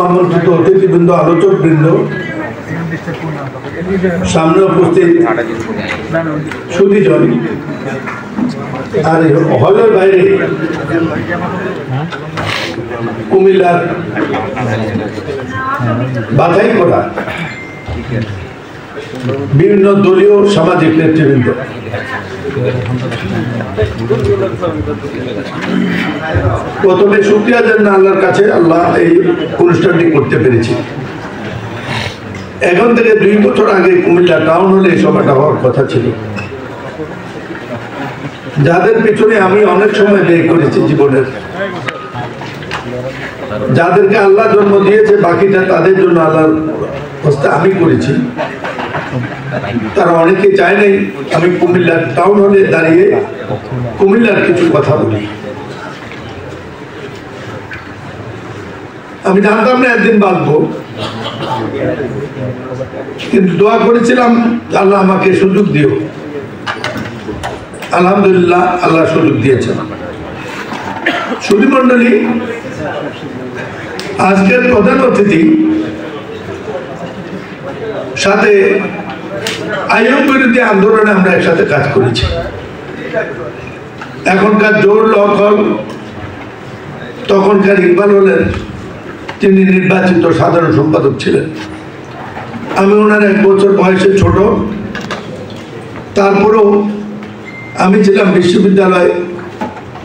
আমন্ত্রিত অতিথিবৃন্দ, আলোচকবৃন্দ, সামনে উপস্থিত সুধীজন আর হলের বাইরে কুমিল্লার বাছাই করা বিভিন্ন দলীয় সামাজিক নেতৃবৃন্দ, প্রথমে শুকরিয়া জানাই আল্লাহর কাছে। আল্লাহ এই অনুষ্ঠানটি করতে পেরেছি। এখন থেকে 2 বছর আগে কুমিল্লা টাউন হলে এই সভাটা হওয়ার কথা ছিল। যাদের পিছনে আমি অনেক সময় ব্যয় করেছি জীবনের, যাদেরকে আল্লাহ জন্ম দিয়েছে, বাকিটা তাদের জন্য আল্লাহর হস্তে আমি করেছি। তারা অনেকে চায় নাই আমি কুমিল্লার টাউন হলে দাঁড়িয়ে কুমিল্লার কিছু কথা বলি। আমি জানতাম না একদিন বাঁচবো, কিন্তু দোয়া করেছিলাম আল্লাহ আমাকে সুযোগ দিও। আলহামদুলিল্লাহ, আল্লাহ সুযোগ দিয়েছেন। সুধীমণ্ডলী, আজকের প্রধান অতিথি সাথে আইয়ুব বিরোধী আন্দোলনে আমরা একসাথে কাজ করেছি। এখনকার জোর লক্ষণ তখনকার ইকবাল হলেন, তিনি নির্বাচিত সাধারণ সম্পাদক ছিলেন। আমি ওনার 1 বছর বয়সে ছোট, তারপরেও আমি ছিলাম বিশ্ববিদ্যালয়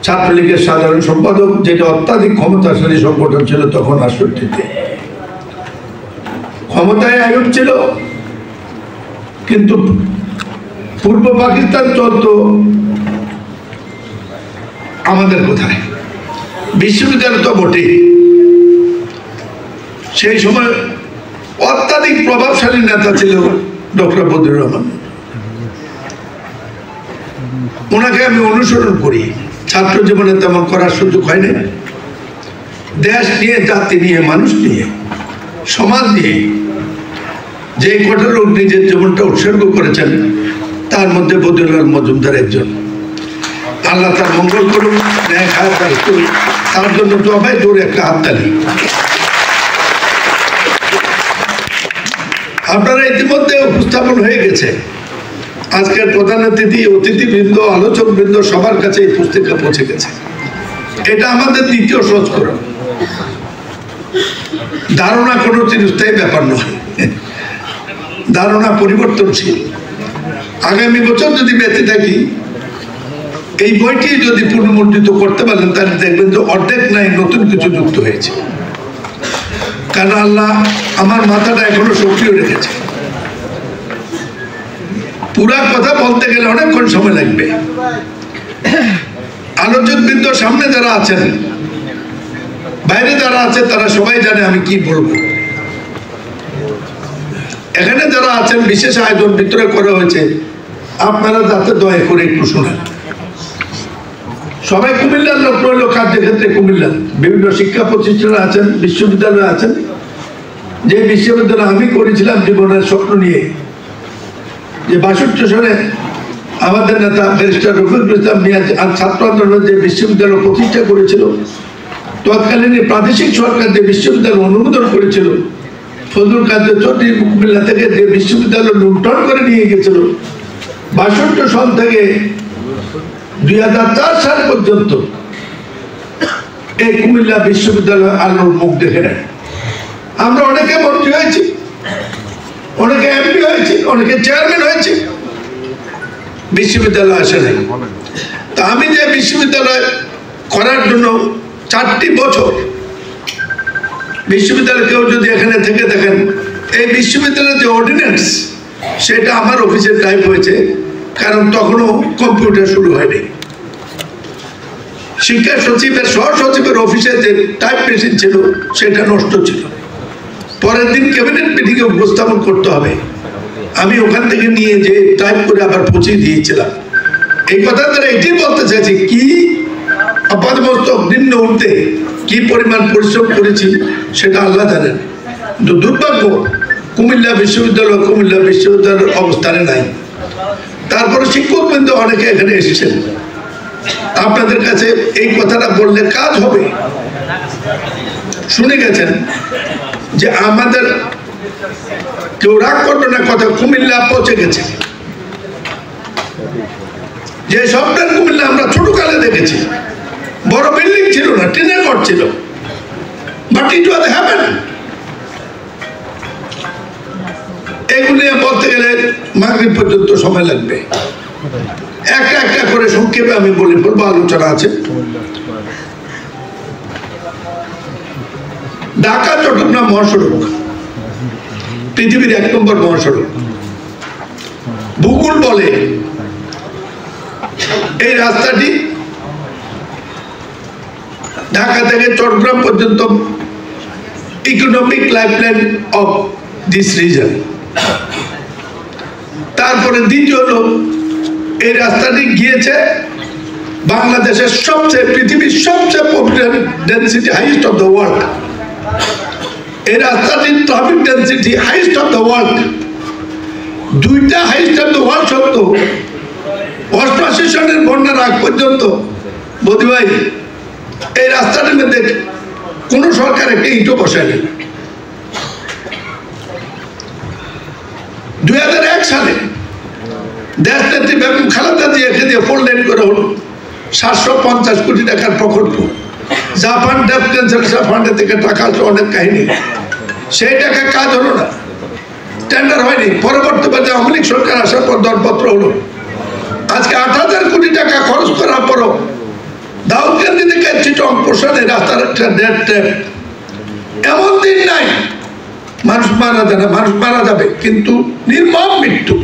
ছাত্রলীগের সাধারণ সম্পাদক, যেটা অত্যাধিক ক্ষমতাশালী সংগঠন ছিল তখন 68-তে। ক্ষমতায় আইয়ুব ছিল, কিন্তু পূর্ব পাকিস্তান চলত আমাদের কোথায়, বিশ্ববিদ্যালয় তো বটে। সেই সময় অত্যাধিক প্রভাবশালী নেতা ছিল ডক্টর বদিউর রহমান। ওনাকে আমি অনুসরণ করি। ছাত্র জীবনে তেমন করার সুযোগ হয়নি। দেশ নিয়ে, জাতি নিয়ে, মানুষ নিয়ে, সমাজ নিয়ে যে কঠোর লোক নিজের জীবনটা উৎসর্গ করেছেন, তার মধ্যে বদিউর মজুমদার একজন। আল্লাহ তার মঙ্গল করুন, ন্যায় হায়াত দান করুন। তার জন্য সবাই জোরে একটা হাততালি। আপনারা ইতিমধ্যে উপস্থাপন হয়ে গেছে। আজকের প্রধান অতিথি, অতিথিবৃন্দ, আলোচকবৃন্দ সবার কাছে এই পুস্তিকা পৌঁছে গেছে। এটা আমাদের 3য় সংস্করণ। ধারণা কোনো চিরস্থায়ী ব্যাপার নয়, ধারণা পরিবর্তনশীল। আগামী বছর যদি বেঁচে থাকি, এই বইটি যদি পুনর্মুদ্রিত করতে পারেন, তাহলে দেখবেন যে অর্ধেক নাই নতুন কিছু যুক্ত হয়েছে। কারণ আল্লাহ আমার মাথাটা এখনো সক্রিয় রেখেছে। পুরা কথা বলতে গেলে অনেকক্ষণ সময় লাগবে। আলোচকবৃন্দ সামনে যারা আছেন, বাইরে যারা আছে, তারা সবাই জানে আমি কি বলবো। এখানে যারা আছেন, বিশেষ আয়োজন ভিতরে করা হয়েছে, আপনারা যাতে দয়া করে একটু শোনেন। সবাই কুমিল্লার লোক রইল, কার্যক্ষেত্রে কুমিল্লার বিভিন্ন শিক্ষা প্রতিষ্ঠানে আছেন, বিশ্ববিদ্যালয়ে আছেন। যে বিশ্ববিদ্যালয় আমি করেছিলাম জীবনের স্বপ্ন নিয়ে, যে 62 সালে আমাদের নেতা ব্যারিস্টার রফিকুল ইসলাম মিয়াজ ছাত্র আন্দোলনের যে বিশ্ববিদ্যালয় প্রতিষ্ঠা করেছিল, তৎকালীন প্রাদেশিক সরকার যে বিশ্ববিদ্যালয় অনুমোদন করেছিল, ফজলুল কাদের চৌধুরী কুমিল্লা থেকে যে বিশ্ববিদ্যালয় লুণ্ঠন করে নিয়ে গেছিল, 62 সাল থেকে 2004 সাল পর্যন্ত এই কুমিল্লা বিশ্ববিদ্যালয় আলোর মুখ দেখে নেয়। আমরা অনেকে মন্ত্রী হয়েছি, অনেকে এমপি হয়েছি, অনেকে চেয়ারম্যান হয়েছি, বিশ্ববিদ্যালয় আসে নাই। তা আমি যে বিশ্ববিদ্যালয় করার জন্য 4টি বছর, বিশ্ববিদ্যালয় কেউ যদি এখানে থেকে দেখেন, এই বিশ্ববিদ্যালয়ের যে অর্ডিন্যান্স, সেটা আমার অফিসে টাইপ হয়েছে, কারণ তখনও কম্পিউটার শুরু হয়নি। শিক্ষা সচিবের, সহ সচিবের অফিসে যে টাইপ মেশিন ছিল, সেটা নষ্ট ছিল। পরের দিন ক্যাবিনেট মিটিংয়ে উপস্থাপন করতে হবে, আমি ওখান থেকে নিয়ে যে টাইপ করে আবার পৌঁছে দিয়েছিলাম। এই কথা তারা এটাই বলতে চাইছি, কি আপাতমস্তক নিম্ন উঠতে কি পরিমাণ পরিশ্রম করেছি সেটা আল্লাহ জানেন। কিন্তু দুর্ভাগ্য, কুমিল্লা বিশ্ববিদ্যালয়ের অবস্থানে নাই। তারপরে শিক্ষকবৃন্দ অনেকে এখানে এসেছেন। আপনাদের কাছে এই কথাটা বললে কাজ হবে। শুনে গেছেন যে আমাদের কেউ রাগ করবে না, কথা কুমিল্লা পৌঁছে গেছে। যে সফটওয়্যার কুমিল্লা আমরা ছোটকালে দেখেছি, বড় বিল্ডিং ছিল না, টিনের ঘর ছিল, বাট ইট ওয়াজ হ্যাপেন। এগুলি বলতে গেলে মাগরিব পর্যন্ত সময় লাগবে। একটা একটা করে সংক্ষেপে আমি বলে বলবো, আলোচনা আছে। ঢাকা চট্টগ্রাম মহাসড়ক পৃথিবীর 1 নম্বর মহাসড়ক। ভূগোল বলে এই রাস্তাটি ঢাকা থেকে চট্টগ্রাম পর্যন্ত economic lifeline of this reason. তারপরে দ্বিতীয় হলো এই রাস্তাটি গিয়েছে বাংলাদেশের সবচেয়ে, পৃথিবীর সবচেয়ে popular density highest of the world. এই রাস্তাটির traffic density highest of the world. দুইটা হাইস্ট অফ দ্য ওয়ার্ল্ড সত্য 88 সনের বন্যার আগ পর্যন্ত বদি ভাই এই রাস্তাটির মধ্যে কোন সরকার একটা ইটও বসায়নি। 2001 সালে দেশনেত্রী বেগম খালেদা জিয়াকে দিয়ে 4 লেন করে হলো 750 কোটি টাকার প্রকল্প। জাপান ডেফ ক্যান্সার ফান্ডের থেকে টাকা আসলে অনেক কাহিনী, সেই টাকা কাজ হলো না, টেন্ডার হয়নি। পরবর্তীতে আওয়ামী লীগ সরকার আসার পর দরপত্র হলো। আজকে 8,000 কোটি টাকা খরচ করার পরও দাউদকান্দি থেকে চিটং প্রসাদে রাস্তার একটা ডেড ট্র্যাপ। এমন দিন নাই মানুষ মারা যায় না, মানুষ মারা যাবে কিন্তু নির্মম মৃত্যু।